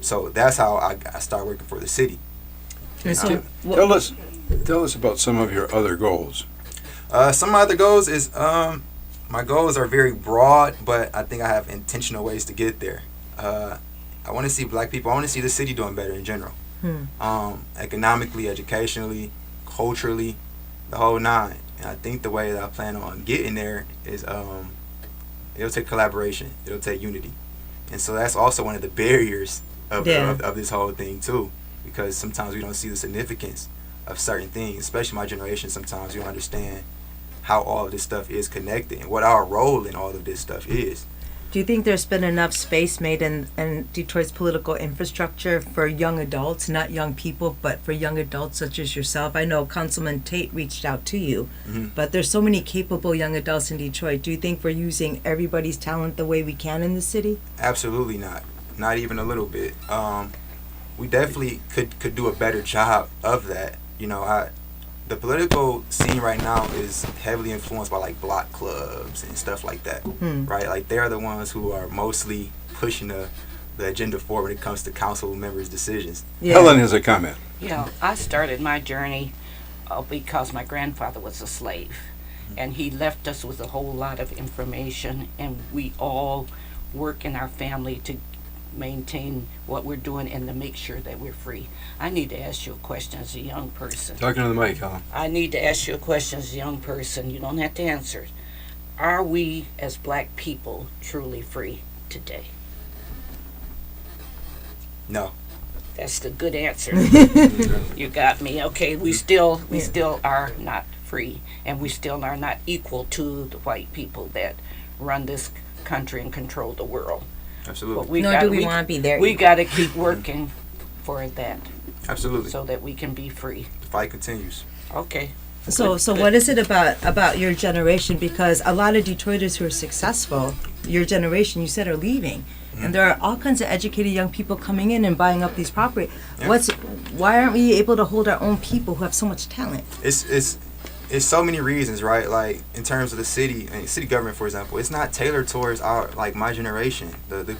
So that's how I started working for the city. And so, Tell us about some of your other goals. Some of my other goals is my goals are very broad, but I think I have intentional ways to get there. I want to see black people. I want to see the city doing better in general, economically, educationally, culturally, the whole nine. And I think the way that I plan on getting there is it'll take collaboration, it'll take unity, and so that's also one of the barriers of this whole thing too, because sometimes we don't see the significance of certain things, especially my generation. Sometimes you don't understand how all of this stuff is connected and what our role in all of this stuff is. do you think there's been enough space made in Detroit's political infrastructure for young adults, not young people, but for young adults such as yourself? I know Councilman Tate reached out to you, but there's so many capable young adults in Detroit. Do you think we're using everybody's talent the way we can in the city? Absolutely not even a little bit. We definitely could do a better job of that. You know, the political scene right now is heavily influenced by like block clubs and stuff like that, right? Like they're the ones who are mostly pushing the agenda forward when it comes to council members' decisions. Yeah. Helen has a comment. Yeah, I started my journey because my grandfather was a slave, and he left us with a whole lot of information, and we all work in our family to maintain what we're doing and to make sure that we're free. I need to ask you a question as a young person. Talking to the mic, Helen. I need to ask you a question as a young person. You don't have to answer it. Are we as black people truly free today? No. That's the good answer. You got me. Okay, we still are not free, and we still are not equal to the white people that run this country and control the world. Absolutely. Nor do we want to be there. We got to keep working for that Absolutely. so that we can be free. The fight continues. Okay. So what is it about your generation? Because a lot of Detroiters who are successful, your generation, you said, are leaving. And there are all kinds of educated young people coming in and buying up these property. Yeah. Why aren't we able to hold our own people who have so much talent? It's so many reasons, right? Like in terms of the city and city government, for example, it's not tailored towards our like my generation.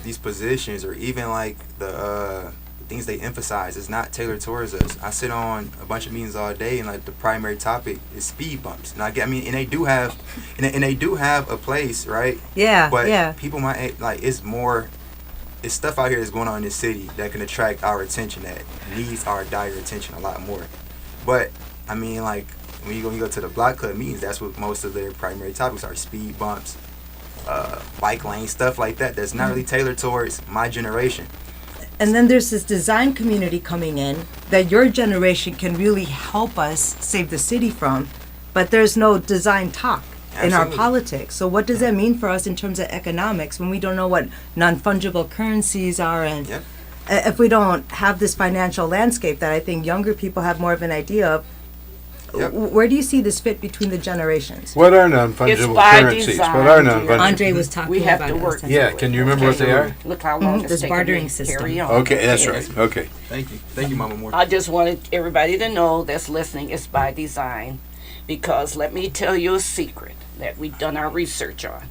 These positions, or even like the things they emphasize is not tailored towards us. I sit on a bunch of meetings all day, and like the primary topic is speed bumps. And I mean, and they do have, and they do have a place, right? Yeah, But yeah. people might like it's stuff out here that's going on in this city that can attract our attention, that needs our dire attention a lot more. But I mean, like when you go to the block club meetings, that's what most of their primary topics are: speed bumps, bike lane, stuff like that. That's not really tailored towards my generation. And then there's this design community coming in that your generation can really help us save the city from, but there's no design talk in our Absolutely. politics. So what does that mean for us in terms of economics when we don't know what non-fungible currencies are, and Yep. if we don't have this financial landscape that I think younger people have more of an idea of? Yep. Where do you see this fit between the generations? What are non-fungible by currencies? design, What are dear. non-fungible? Andre was talking We have about to it work. last time. Yeah, can you remember what they are? Look how long it's This taken bartering me to system. carry on. Okay, that's Yes. right. Okay. Thank you, Mama Moore. I just wanted everybody to know that's listening it's by design, because let me tell you a secret that we've done our research on.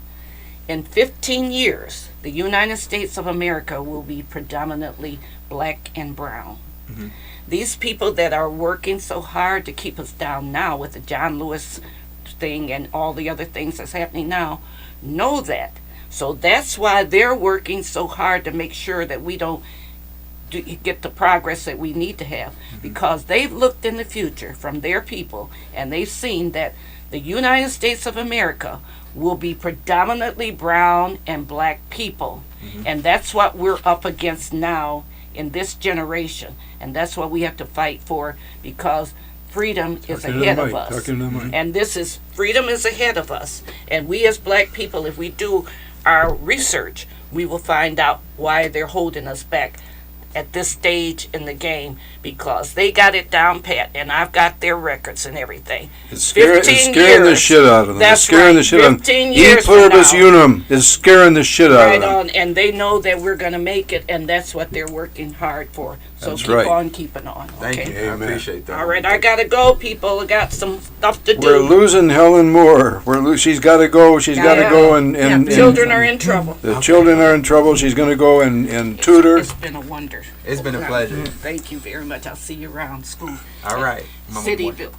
In 15 years, the United States of America will be predominantly black and brown. Mhm. These people that are working so hard to keep us down now with the John Lewis thing and all the other things that's happening now know that. So that's why they're working so hard to make sure that we don't get the progress that we need to have, because they've looked in the future from their people and they've seen that the United States of America will be predominantly brown and black people. And that's what we're up against now in this generation, and that's what we have to fight for, because freedom is Talking to the ahead of mic, us. talking to the mic. And this is freedom is ahead of us, and we as black people, if we do our research, we will find out why they're holding us back at this stage in the game, because they got it down pat, and I've got their records and everything. It's scaring the years. shit out of them. That's It's scaring right. the shit out of them. 15 E years from pluribus now. unum is scaring the shit out Right of them. on, and they know that we're going to make it, and that's what they're working hard for. So That's keep right. on keeping on. Thank Okay. you. I Amen. appreciate that. All right, I gotta go, people. I got some stuff to We're do. losing Helen Moore. She's got to go. She's got to Yeah. go and Children are in trouble. the children are in trouble. She's going to go and tutor. It's been a wonder. It's been a pleasure. Thank you very much. I'll see you around school. All right. Mama City, Moore.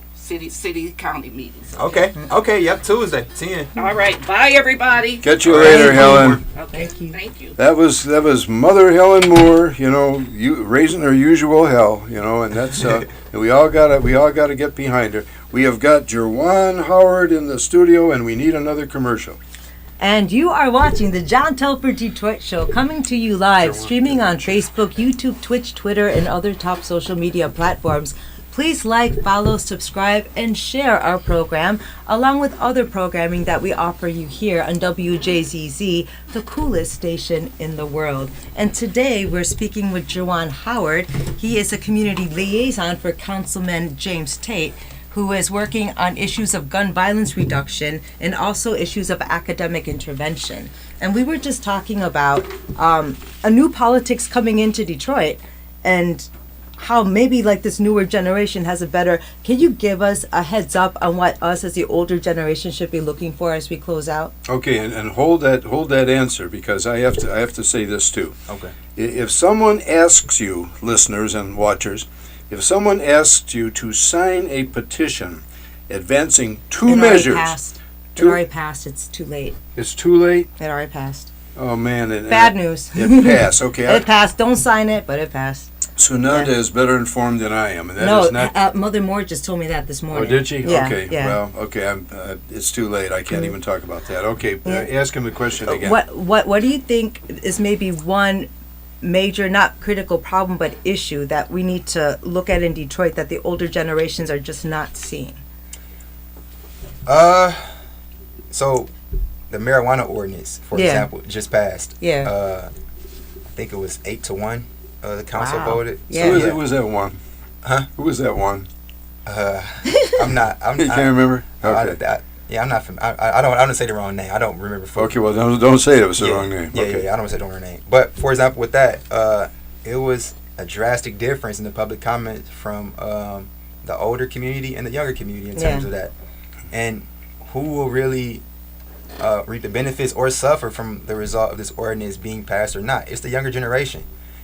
city, county meetings. Okay. Yep. Tuesday. 10. All right. Bye, everybody. Catch you All right. later, Helen. Okay. Thank you. Thank you. That was Mother Helen Moore. You raising her usual hell. And that's and we all gotta get behind her. We have got Jerwan Howard in the studio, and we need another commercial. And you are watching the John Telford Detroit Show, coming to you live, streaming on Facebook, YouTube, Twitch, Twitter, and other top social media platforms. Please like, follow, subscribe, and share our program, along with other programming that we offer you here on WJZZ, the coolest station in the world. And today we're speaking with Jerwan Howard. He is a community liaison for Councilman James Tate, who is working on issues of gun violence reduction and also issues of academic intervention. And we were just talking about a new politics coming into Detroit, and how maybe like this newer generation has a better. Can you give us a heads up on what us as the older generation should be looking for as we close out? Okay, and hold that answer, because I have to say this too. Okay. If someone asks you, listeners and watchers, if someone asks you to sign a petition advancing two measures, It already passed. It's too late. it's too late. It already passed. Oh man, Bad news. It passed. Okay, It passed. Don't sign it, but it passed. Sunanda is better informed than I am, and that No, is not. Mother Moore just told me that this Oh, morning. did she? Yeah, Okay. yeah. Well, okay. It's too late. I can't even talk about that. Okay. Yeah. Ask him the question again. What do you think is maybe one major, not critical problem, but issue that we need to look at in Detroit that the older generations are just not seeing? So the marijuana ordinance, for Yeah. example, just passed. Yeah. I think it was 8-1. The council Wow. voted. Yeah. Who was that one? Huh? Who was that one? I'm not. You can't remember? Okay. I'm not. I don't. I don't say the wrong name. I don't remember. Okay. Well, don't say it was the wrong name. Yeah, Okay. I don't want to say the wrong name. But for example, with that, it was a drastic difference in the public comments from the older community and the younger community in terms of that, and who will really reap the benefits or suffer from the result of this ordinance being passed or not. It's the younger generation.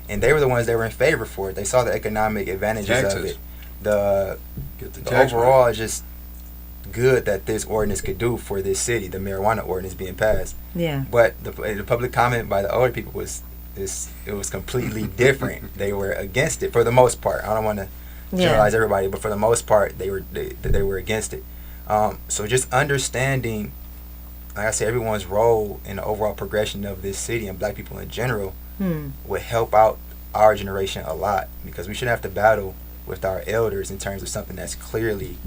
and they were the ones that were in favor for it. They saw the economic advantages of Taxes. it. The Get the tax overall just good that this ordinance could do for this city, the marijuana ordinance being passed. Yeah. But the public comment by the older people was it was completely different. They were against it for the most part. I don't want to generalize everybody, but for the most part, they were against it. So just understanding, like I said, everyone's role in the overall progression of this city and black people in general would help out our generation a lot, because we shouldn't have to battle with our elders in terms of something that's clearly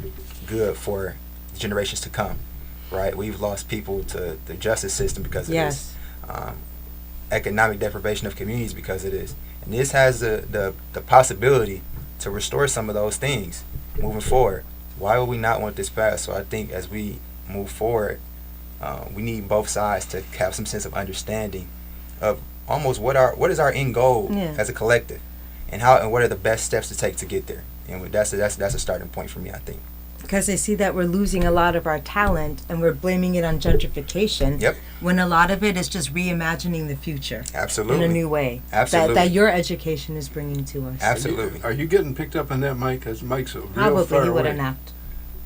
good for the generations to come, right? We've lost people to the justice system because of this. Economic deprivation of communities because of this. And this has the possibility to restore some of those things moving forward. Why would we not want this passed? So I think as we move forward, we need both sides to have some sense of understanding of almost what is our end goal as a collective, and what are the best steps to take to get there. And that's a starting point for me, I think. Because they see that we're losing a lot of our talent and we're blaming it on gentrification. Yep. When a lot of it is just reimagining the future. Absolutely. In a new way. Absolutely. That your education is bringing to us. Absolutely. Are you getting picked up on that, Mike? Because Mike's real Probably far he would away. have napped.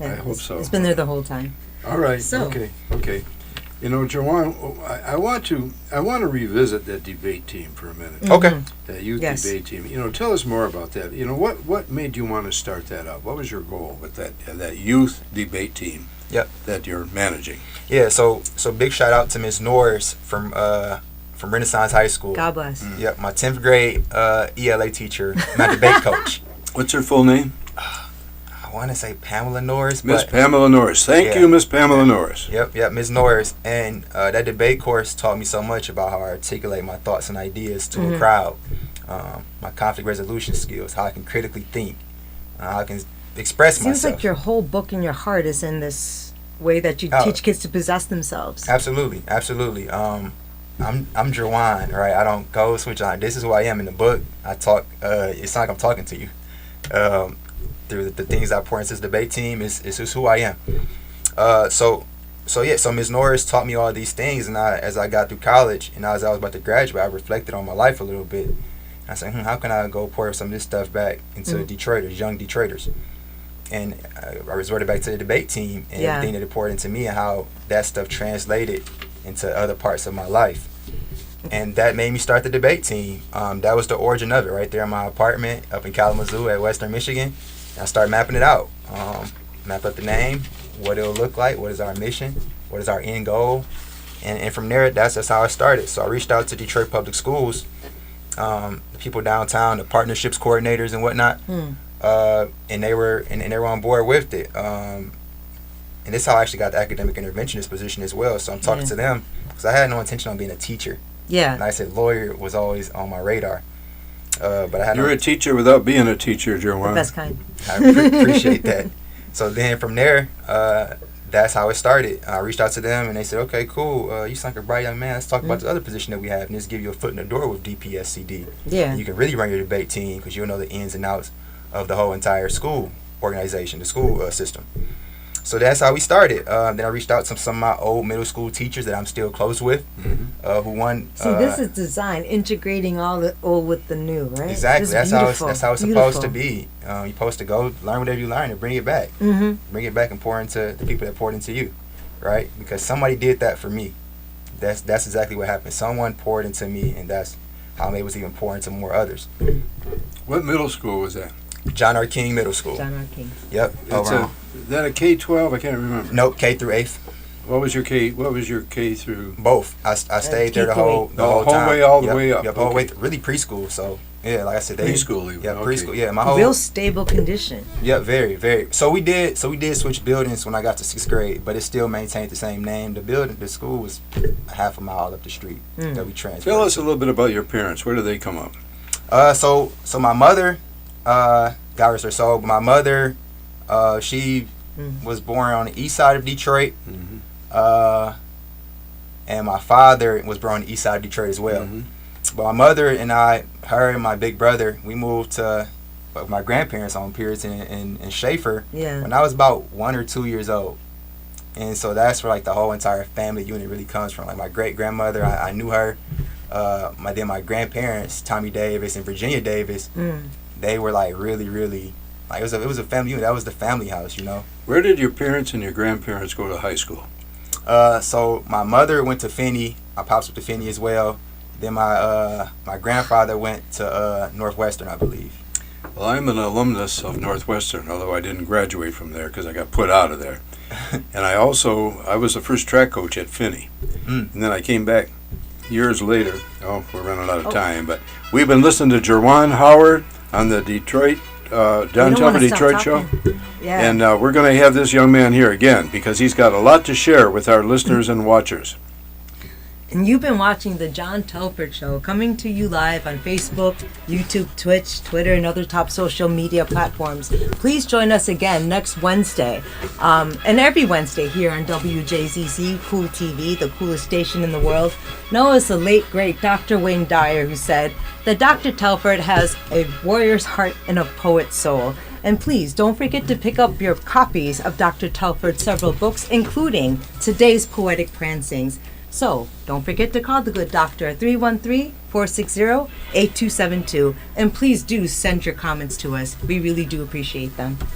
I hope so. It's been there the whole time. All right. So- Okay. You know, Joanne, I want to revisit that debate team for a minute. Okay. That youth Yes. debate team. You know, tell us more about that. You know, what made you want to start that up? What was your goal with that youth debate team? Yep. That you're managing. Yeah. So big shout out to Ms. Norris from Renaissance High School. God bless. Yep. My 10th grade ELA teacher, my debate coach. What's her full name? I want to say Pamela Norris. Miss but Pamela Norris. Thank you, Miss Pamela Norris. Yep, Ms. Norris. And that debate course taught me so much about how I articulate my thoughts and ideas to a crowd. My conflict resolution skills, how I can critically think, how I can express Seems myself. like your whole book and your heart is in this way that you teach kids to possess themselves. Absolutely. I'm Jerwan, right? I don't go switch on. This is who I am in the book. I talk. It's not like I'm talking to you. Through the things I pour into this debate team is just who I am. So Ms. Norris taught me all these things, and as I got through college and as I was about to graduate, I reflected on my life a little bit. I said, how can I go pour some of this stuff back into Detroiters, young Detroiters? And I resorted back to the debate team and everything that it poured into me and how that stuff translated into other parts of my life. And that made me start the debate team. That was the origin of it, right there in my apartment up in Kalamazoo at Western Michigan. I started mapping it out. Map up the name, what it'll look like, what is our mission, what is our end goal. And from there, that's how I started. So I reached out to Detroit Public Schools, the people downtown, the partnerships coordinators and whatnot. And they were on board with it. And this is how I actually got the academic interventionist position as well. So I'm talking to them because I had no intention on being a teacher. Yeah. And I said lawyer was always on my radar. But I had You're a teacher without being a teacher, Jerwan. Best kind. I appreciate that. So then from there, that's how it started. I reached out to them and they said, okay, cool. You sound like a bright young man. Let's talk about the other position that we have and just give you a foot in the door with DPSCD. Yeah. And you can really run your debate team because you'll know the ins and outs of the whole entire school organization, the school system. So that's how we started. Then I reached out to some of my old middle school teachers that I'm still close with, who won. See, this is design, integrating all the old with the new, right? Exactly. This That's beautiful. how it's supposed to be. You're supposed to go learn whatever you learn and bring it back. Bring it back and pour into the people that poured into you, right? Because somebody did that for me. That's exactly what happened. Someone poured into me, and that's how I'm able to even pour into more others. What middle school was that? John R. King Middle School. John R. King. Yep. Is that a K-12? I can't remember. Nope. K through 8th. What was your K through? Both. I stayed there the whole time. Way all the way up. Yep. Whole way. Really preschool. So yeah, like I said, Preschool even. Yeah, Okay. preschool. Yeah, my whole. Real stable condition. Yeah, very, very. So we did switch buildings when I got to 6th grade, but it still maintained the same name. The school was a half a mile up the street that we transferred. Tell us a little bit about your parents. Where did they come up? So my mother, God rest her soul, but my mother, she was born on the east side of Detroit, and my father was born on the east side of Detroit as well. But my mother and her and my big brother, we moved to my grandparents' home, Puritan in Schaefer, when I was about 1 or 2 years old. And so that's where like the whole entire family unit really comes from. Like my great grandmother, I knew her. My grandparents, Tommy Davis and Virginia Davis, they were like really, really, like it was a family unit. That was the family house, you know. Where did your parents and your grandparents go to high school? So my mother went to Finney. My pops went to Finney as well. Then my grandfather went to Northwestern, I believe. Well, I'm an alumnus of Northwestern, although I didn't graduate from there because I got put out of there. And I was the first track coach at Finney. And then I came back years later. Oh, we're running out of time, but we've been listening to Jerwan Howard on the Detroit, John Telford Detroit Show. Yeah. And we're going to have this young man here again because he's got a lot to share with our listeners and watchers. And you've been watching the John Telford Show, coming to you live on Facebook, YouTube, Twitch, Twitter, and other top social media platforms. Please join us again next Wednesday, and every Wednesday here on WJZZ Cool TV, the coolest station in the world. Now it's the late, great Dr. Wayne Dyer who said that Dr. Telford has a warrior's heart and a poet's soul. And please don't forget to pick up your copies of Dr. Telford's several books, including today's Poetic Prancings. So, don't forget to call the good doctor at 313-460-8272. And please do send your comments to us. We really do appreciate them.